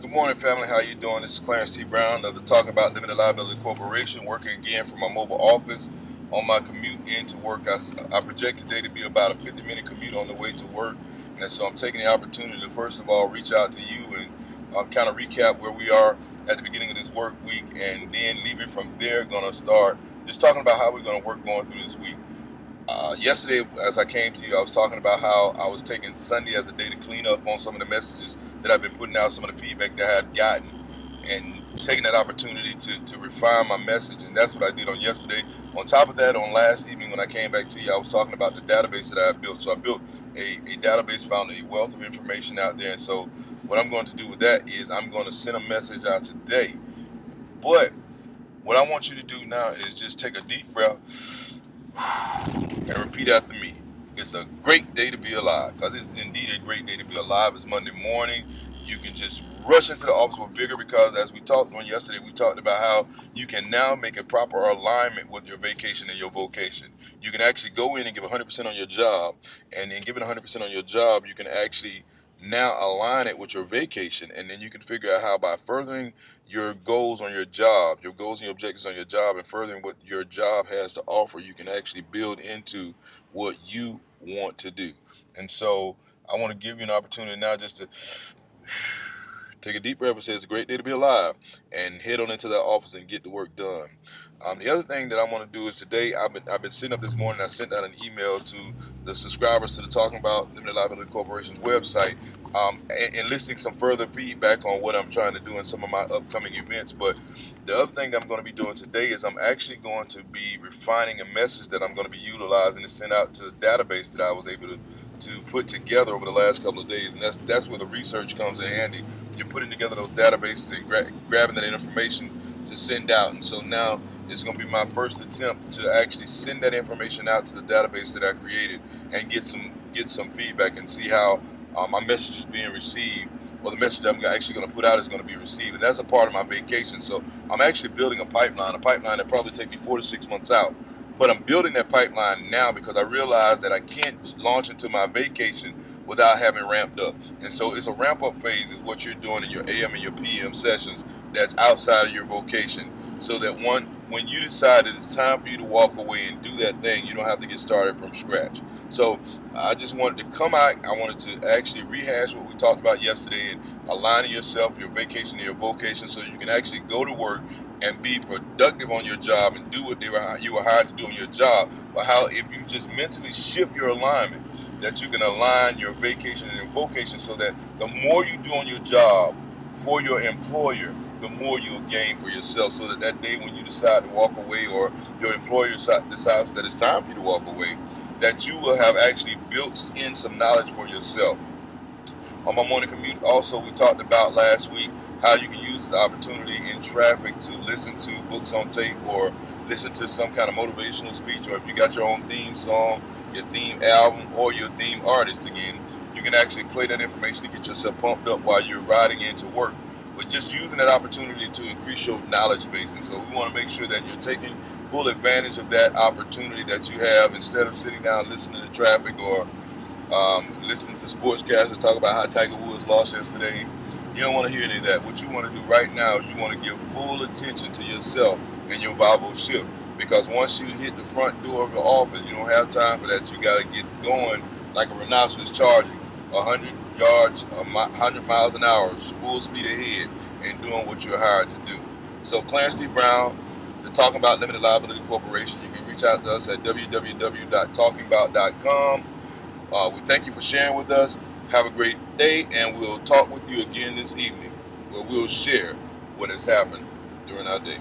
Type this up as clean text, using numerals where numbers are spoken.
Good morning, family. How you doing? This is Clarence T. Brown of the Talking About Limited Liability Corporation, working again from my mobile office on my commute into work. I project today to be about a 50-minute commute on the way to work, and so I'm taking the opportunity to first of all reach out to you and kind of recap where we are at the beginning of this work week, and then leaving from there, going to start just talking about how we're going to work going through this week. Yesterday, as I came to you, I was talking about how I was taking Sunday as a day to clean up on some of the messages that I've been putting out, some of the feedback that I had gotten, and taking that opportunity to refine my message. And that's what I did on yesterday. On top of that, on last evening when I came back to you, I was talking about the database that I had built. So I built a database, found a wealth of information out there. And so what I'm going to do with that is I'm going to send a message out today. But what I want you to do now is just take a deep breath and repeat after me. It's a great day to be alive, because it's indeed a great day to be alive. It's Monday morning. You can just rush into the office with vigor, because as we talked on yesterday, we talked about how you can now make a proper alignment with your vacation and your vocation. You can actually go in and give 100% on your job, and in giving 100% on your job, you can actually now align it with your vacation, and then you can figure out how, by furthering your goals on your job, your goals and your objectives on your job, and furthering what your job has to offer, you can actually build into what you want to do. And so I want to give you an opportunity now just to take a deep breath and say it's a great day to be alive, and head on into that office and get the work done. The other thing that I want to do is today, I've been sitting up this morning. I sent out an email to the subscribers to the Talking About Limited Liability Corporation's website, enlisting some further feedback on what I'm trying to do in some of my upcoming events. But the other thing I'm going to be doing today is I'm actually going to be refining a message that I'm going to be utilizing to send out to the database that I was able to put together over the last couple of days. And that's where the research comes in handy. You're putting together those databases and grabbing that information to send out. And so now it's going to be my first attempt to actually send that information out to the database that I created and get some feedback and see how my message is being received, or the message I'm actually going to put out is going to be received. And that's a part of my vacation. So I'm actually building a pipeline that probably take me 4 to 6 months out. But I'm building that pipeline now because I realize that I can't launch into my vacation without having ramped up. And so it's a ramp up phase is what you're doing in your AM and your PM sessions that's outside of your vocation, so that when you decide that it's time for you to walk away and do that thing, you don't have to get started from scratch. So I just wanted to come out. I wanted to actually rehash what we talked about yesterday and aligning yourself, your vacation, and your vocation, so you can actually go to work and be productive on your job and do what you were hired to do on your job. But how, if you just mentally shift your alignment, that you can align your vacation and your vocation, so that the more you do on your job for your employer, the more you'll gain for yourself, so that that day when you decide to walk away, or your employer decides that it's time for you to walk away, that you will have actually built in some knowledge for yourself. On my morning commute, also, we talked about last week how you can use the opportunity in traffic to listen to books on tape, or listen to some kind of motivational speech, or if you got your own theme song, your theme album, or your theme artist again, you can actually play that information to get yourself pumped up while you're riding into work. But just using that opportunity to increase your knowledge base. And so we want to make sure that you're taking full advantage of that opportunity that you have, instead of sitting down listening to traffic, or listening to sportscasters talk about how Tiger Woods lost yesterday. You don't want to hear any of that. What you want to do right now is you want to give full attention to yourself and your Bible shift. Because once you hit the front door of the office, you don't have time for that. You got to get going like a rhinoceros charging 100 yards, 100 miles an hour, full speed ahead, and doing what you're hired to do. So Clarence T. Brown, the Talking About Limited Liability Corporation. You can reach out to us at www.talkingabout.com. We thank you for sharing with us. Have a great day, and we'll talk with you again this evening, where we'll share what has happened during our day.